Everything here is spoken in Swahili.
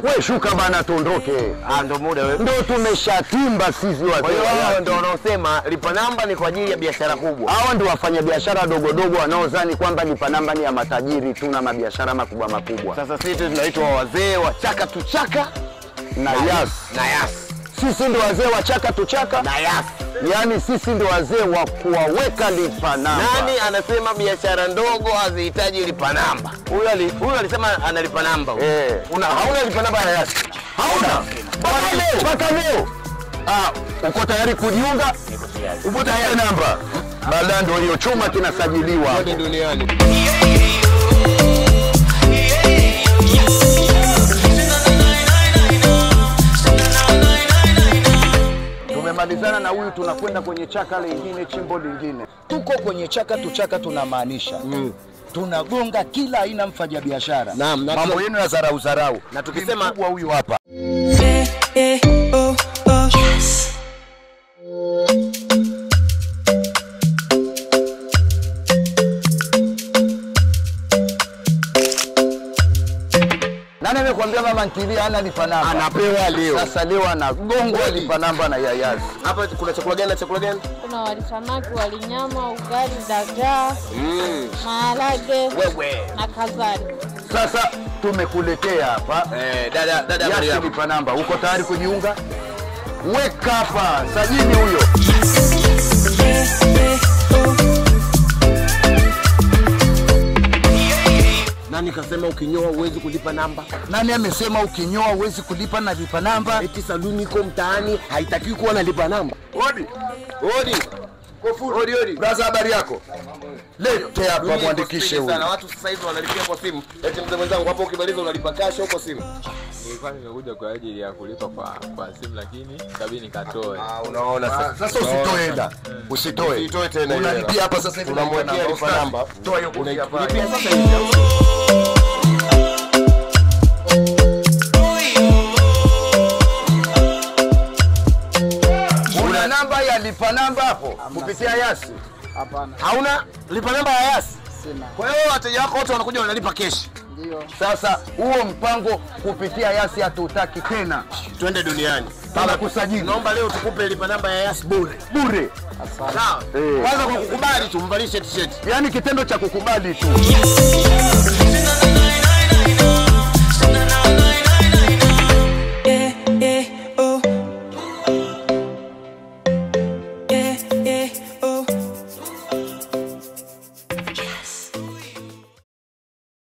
Wewe shuka bana tuondoke. Ndio muda wewe. Ndio tumeshatimba sisi wazee. Kwa hiyo hao ndio wanaosema lipa namba ni kwa ajili ya biashara kubwa. Hao ndio wafanya biashara dogo dogo wanaozani kwamba lipa namba ni ya matajiri tu na mabiashara makubwa makubwa. Sasa sisi tunaitwa wazee wa chaka tuchaka na yas. Sisi ndio wazee wa chaka tuchaka na yas. Yaani sisi ndio wazee wa kuwaweka lipa namba. Nani anasema biashara ndogo hazihitaji lipa namba? Huyu alisema analipa namba. Hauna lipa namba ya yas. Hauna. Mpaka leo. Uko tayari kujiunga? Uko tayari namba? Baada ndio hiyo chuma kinasajiliwa kote duniani. Tumemalizana na huyu, tunakwenda kwenye chaka lingine, chimbo lingine. Tuko kwenye chaka tuchaka, tunamaanisha tunagonga kila aina mfanya biashara. Mambo yenu ya zarau. Na tukisema kwa huyu hapa. Yes. Nani amekwambia mama ntilia hana lipa namba? Anapewa leo. Sasa leo anagongwa lipa namba na yayazi. Hapa kuna chakula gani na chakula gani? Kuna wali samaki, wali nyama, ugali, dagaa, maharage, wewe na kazari. Sasa tumekuletea hapa dada Yasi lipa namba. Uko tayari kujiunga? Weka hapa, sajili huyo. Nani kasema ukinyoa uwezi kulipa namba? Nani amesema ukinyoa uwezi kulipa na lipa namba? Eti saluni iko mtaani haitaki kuwa na lipa namba. Odi. Odi. Brother, habari yako? Lete hapa muandikishe huyu. Sana watu sasa hivi wanalipia kwa simu. Eti mzee mwenzangu hapo ukimaliza unalipa cash au kwa simu? Nilikuwa nimekuja kwa ajili ya kulipa kwa simu lakini kabidi nikatoe. Unaona sasa usitoe hela. Usitoe tena. Unalipia hapa sasa hivi tunamwekea lipa namba. Toa hiyo kulipa hapa. Lipia sasa hivi. Una namba ya lipa namba hapo kupitia Yasi? Hapana. Hauna lipa namba ya Yasi? Sina. Kwa hiyo wateja wako wote wanakuja wanalipa cash. Ndio. Sasa huo mpango kupitia Yasi hatutaki tena. Twende duniani. Baba kusajili. Naomba leo tukupe lipa namba ya Yasi bure. Sawa. Kwanza kwa kukubali tumvalishe t-shirt. Yaani kitendo cha kukubali tu.